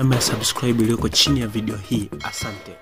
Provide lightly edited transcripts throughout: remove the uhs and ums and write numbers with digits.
na subscribe iliyoko chini ya video hii. Asante.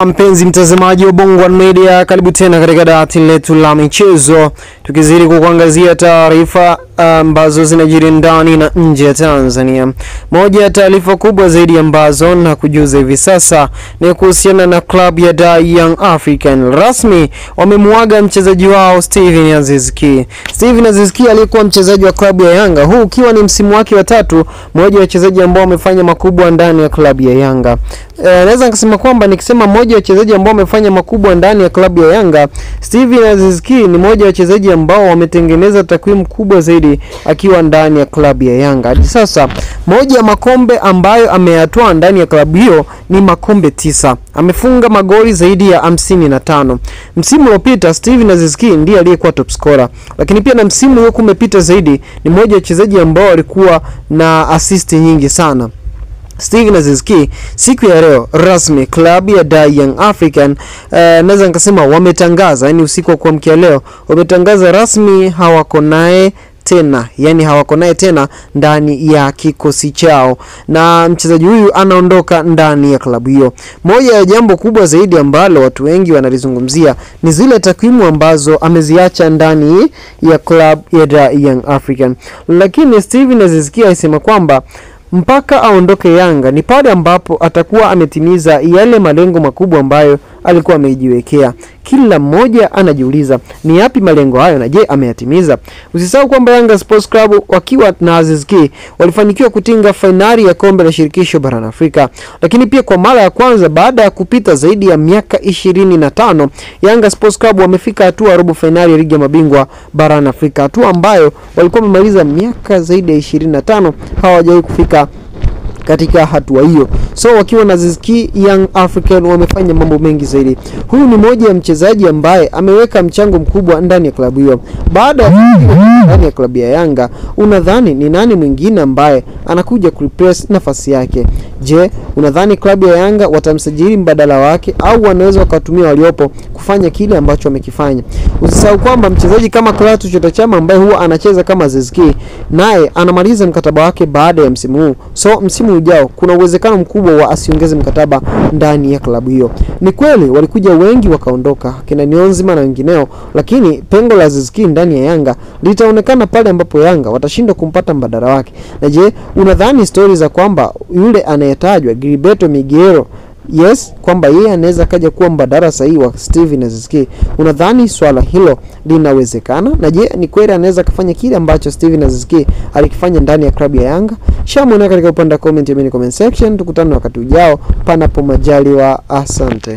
Mpenzi mtazamaji wa Bongo One Media, karibu tena katika dawati letu la michezo, tukizidi kukuangazia taarifa ambazo zinajiri ndani na nje ya Tanzania. Moja ya taarifa kubwa zaidi ambazo na kujuza hivi sasa ni kuhusiana na klabu ya Young African. Rasmi wamemuaga mchezaji wao Steven Aziz Ki. Steven Aziz Ki alikuwa mchezaji wa klabu ya Yanga, huu ukiwa ni msimu wake wa 3, mmoja wa wachezaji ambao wamefanya makubwa ndani ya klabu ya Yanga. Naweza kusema kwamba nikisema mmoja wa wachezaji ambao wamefanya makubwa ndani ya klabu ya Yanga, Steven Aziz Ki ni mmoja wa wachezaji ambao wametengeneza takwimu kubwa zaidi akiwa ndani ya klabu ya Yanga. Hadi sasa moja ya makombe ambayo ameyatoa ndani ya klabu hiyo ni makombe 9. Amefunga magoli zaidi ya 55. Msimu uliopita Steven Aziz Ki ndiye aliyekuwa top scorer, lakini pia na msimu huo kumepita zaidi ni mmoja wa wachezaji ambao walikuwa na assist nyingi sana. Steven Aziz Ki siku ya leo rasmi klabu ya Young African naweza nikasema wametangaza, yani usiku wa kuamkia leo wametangaza rasmi hawako naye tena, yani hawako naye tena ndani ya kikosi chao, na mchezaji huyu anaondoka ndani ya klabu hiyo. Moja ya jambo kubwa zaidi ambalo watu wengi wanalizungumzia ni zile takwimu ambazo ameziacha ndani ya klabu ya Young African, lakini Steven Aziz Ki alisema kwamba mpaka aondoke Yanga ni pale ambapo atakuwa ametimiza yale malengo makubwa ambayo alikuwa amejiwekea. Kila mmoja anajiuliza ni yapi malengo hayo na je ameyatimiza? Usisahau kwamba Yanga Sports Club wakiwa na Aziz Ki walifanikiwa kutinga finali ya kombe la shirikisho barani Afrika, lakini pia kwa mara ya kwanza baada ya kupita zaidi ya miaka 25 Yanga Sports Club wamefika hatua robo finali ya ligi ya mabingwa barani Afrika, hatua ambayo walikuwa wamemaliza miaka zaidi ya 25 hawajawahi kufika katika hatua hiyo. So wakiwa na Aziz Ki, Young African wamefanya mambo mengi zaidi. Huyu ni mmoja ya mchezaji ambaye ameweka mchango mkubwa ndani ya klabu hiyo. Baada ya ndani ya klabu ya Yanga, unadhani ni nani mwingine ambaye anakuja kureplace nafasi yake? Je, unadhani klabu ya Yanga watamsajili mbadala wake au wanaweza wakatumia waliopo kufanya kile ambacho wamekifanya? Usisahau kwamba mchezaji kama Clatous Chota Chama ambaye huwa anacheza kama Aziz Ki, naye anamaliza mkataba wake baada ya msimu huu. So msimu ujao kuna uwezekano mkubwa wa asiongeze mkataba ndani ya klabu hiyo. Ni kweli walikuja wengi wakaondoka, kina Nionzima na wengineo, lakini pengo la Aziz Ki ndani ya Yanga litaonekana pale ambapo Yanga watashindwa kumpata mbadala wake. Na je, unadhani stories za kwamba yule anayetajwa Gilberto Miguel, yes, kwamba yeye anaweza kaja kuwa mbadala sahihi wa Steven Aziz Ki, unadhani swala hilo linawezekana? Na je, ni kweli anaweza kufanya kile ambacho Steven Aziz Ki alikifanya ndani ya klabu ya Yanga? Shamona katika upande wa comment section. Tukutane wakati ujao panapo majaliwa. Asante.